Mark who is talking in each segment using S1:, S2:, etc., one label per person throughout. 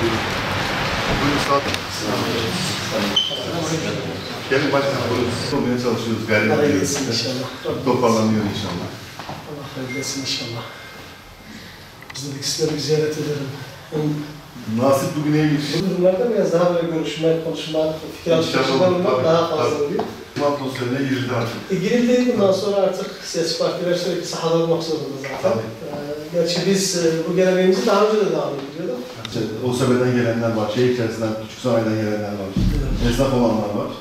S1: Buyurun sağ olun. Gelin başkanım, buyurun. Olmaya çalışıyoruz gayret ediyoruz.
S2: İnşallah.
S1: Toparlanıyor inşallah.
S2: Allah hayırlı etsin inşallah. Biz de sizleri ziyaret edelim.
S1: Nasip bugüneymiş.
S2: Bu durumlarda biraz daha böyle görüşmek, konuşmak, fikir alışverişler daha fazla oluyor.
S1: Atmosferine girildi artık.
S2: Girildi, bundan sonra artık siyasi partiler sürekli sahada olmak zorunda zaten. Gerçi biz bu geleneğimizi daha önce de devam ediyorduk.
S1: OSB'den gelenler var, şehir içerisinden, küçük sanayiden gelenler var, esnaf olanlar var.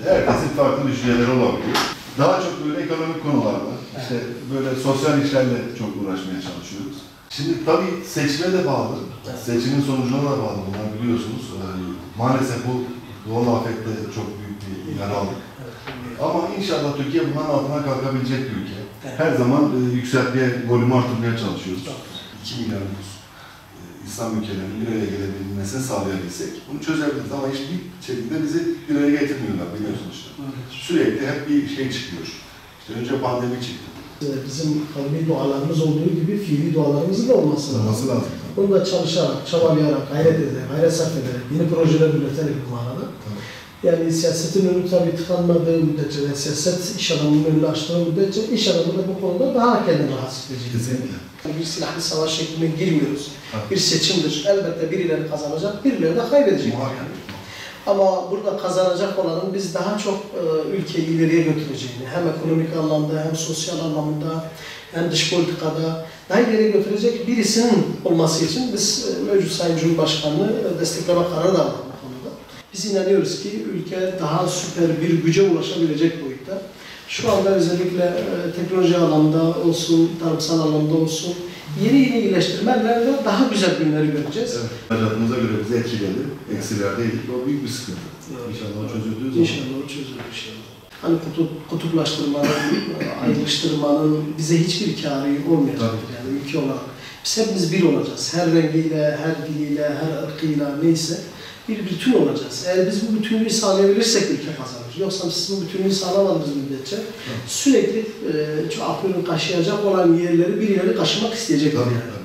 S1: Herkesin farklı düşünceleri olabiliyor. Daha çok böyle ekonomik konularla, işte böyle sosyal işlerle çok uğraşmaya çalışıyoruz. Şimdi tabii seçime de bağlı, seçimin sonucuna da bağlı bunlar biliyorsunuz. Maalesef bu doğal afette çok büyük bir yara aldık. Ama inşallah Türkiye bunların altına kalkabilecek bir ülke. Her zaman yükseltmeye, volümü artırmaya çalışıyoruz. 2 milyar İslam ülkelerinin bir araya gelebilmesini sağlayabilsek bunu çözebiliriz ama hiçbir şekilde bizi bir araya getirmiyorlar biliyorsunuz işte. Sürekli hep bir şey çıkıyor. İşte önce pandemi çıktı.
S2: Bizim kalbi dualarımız olduğu gibi fiili dualarımızın da olması lazım. Bunu da çalışarak, çabalayarak, gayret ederek, gayret sarf ederek, yeni projeler üreterek bu manada. Yani siyasetin önü tabii tıkanmadığı müddetçe ve siyaset iş adamının önünü açtığı müddetçe iş adamı da bu konuda daha kendini rahat hissedecek.
S1: Kesinlikle.
S2: Bir silahlı savaş şekline girmiyoruz. Evet. Bir seçimdir. Elbette birileri kazanacak, birileri de kaybedecek. Ama burada kazanacak olanın biz daha çok ülkeyi ileriye götüreceğini, hem ekonomik anlamda, hem sosyal anlamda, hem dış politikada daha ileriye götürecek birisinin olması için biz mevcut Sayın Cumhurbaşkanı'nı destekleme kararı da aldık bu konuda. Biz inanıyoruz ki ülke daha süper bir güce ulaşabilecek boyutta. Şu anda özellikle teknoloji alanında olsun, tarımsal alanda olsun, yeni iyileştirmelerle daha güzel günleri göreceğiz.
S1: Evet. Hayatımıza göre bizi etkiledi. Eksilerdeydik. O büyük bir sıkıntı. Evet. İnşallah o çözüldüğü zaman.
S2: İnşallah o çözülür inşallah. Hani kutuplaştırmanın, ayrıştırmanın bize hiçbir kârı olmayacak yani ülke olarak. Biz hepimiz bir olacağız. Her rengiyle, her diliyle, her ırkıyla neyse bir bütün olacağız. Eğer biz bu bütünlüğü sağlayabilirsek ülke kazanır. Yoksa siz bu bütünlüğü sağlamadığınız müddetçe sürekli Afyon'un kaşıyacak olan yerleri birileri kaşımak isteyecekler yani.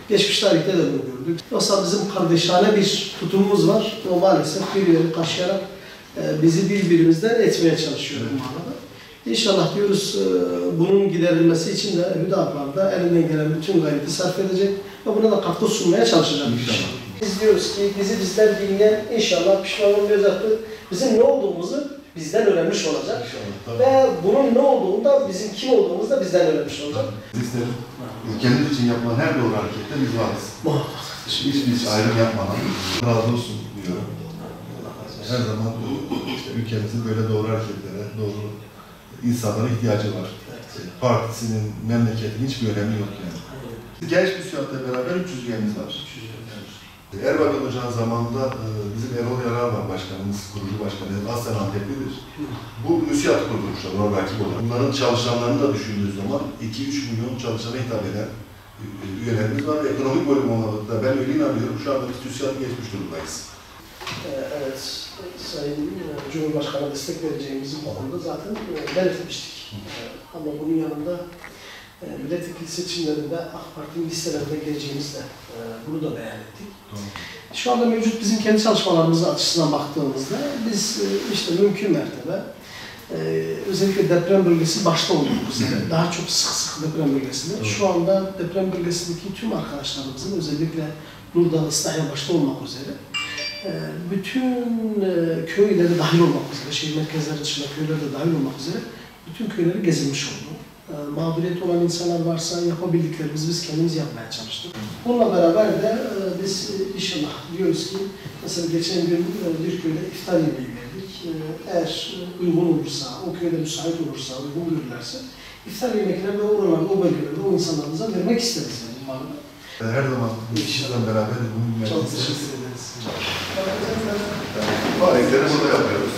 S2: Geçmiş tarihte de bunu gördük. Yoksa bizim kardeşane bir tutumumuz var. O maalesef birileri kaşıyarak bizi birbirimizden etmeye çalışıyor bu manada. İnşallah diyoruz bunun giderilmesi için de Hüdapar da elinden gelen bütün gayreti sarf edecek ve buna da katkı sunmaya çalışacak.
S1: İnşallah.
S2: Biz diyoruz ki bizi bizden dinleyen inşallah pişman olmayacaktır. Bizim ne olduğumuzu bizden öğrenmiş olacak. İnşallah, ve bunun ne olduğunu da bizim kim olduğumuzu da bizden öğrenmiş olacak.
S1: Bizlerin ülkemiz için yapılan her doğru harekette biz varız. Hiç ayrım yapmadan razı olsun diyorum. Her zaman işte ülkemizin böyle doğru hareketlere, doğru insanlara ihtiyacı var. Partisinin, memleketin hiçbir önemi yok yani. Genç müsiyatla beraber 300 üyemiz var. Erbakan Hoca'nın zamanında bizim Erol Yarar var başkanımız, kurucu başkanımız, aslen Anteplidir. Bu müsiyat kurdurmuşlar, ona rakip olarak. Bunların çalışanlarını da düşündüğü zaman 2-3 milyon çalışana hitap eden üyelerimiz var. Ekonomik bölüm olarak da ben öyle inanıyorum, şu anda biz TÜSİAD'ı geçmiş durumdayız.
S2: Evet, Sayın Cumhurbaşkanı'na destek vereceğimizi bu konuda zaten belirtmiştik. Ama bunun yanında milletvekili seçimlerinde AK Parti'nin listelerine geleceğimizde bunu da beyan ettik. Şu anda mevcut bizim kendi çalışmalarımız açısından baktığımızda biz işte mümkün mertebe özellikle deprem bölgesi başta olmak üzere daha çok sık deprem bölgesinde. Şu anda deprem bölgesindeki tüm arkadaşlarımızın özellikle burada Islahiye başta olmak üzere bütün köyleri dahil olmak üzere, şehir merkezleri dışında köyler de dahil olmak üzere bütün köyleri gezilmiş oldu. Mağduriyet olan insanlar varsa yapabildiklerimizi biz kendimiz yapmaya çalıştık. Bununla beraber de biz inşallah diyoruz ki mesela geçen gün bir köyde iftar yemeği verdik. Eğer uygun olursa, o köyde müsait olursa, uygun görürlerse iftar yemeklerine oralarda, o bölgelerde o insanlarımıza vermek isteriz yani.
S1: Her zaman inşallah beraber bunu
S2: çok teşekkür ederiz.
S1: Faaliyetleri burada yapıyoruz.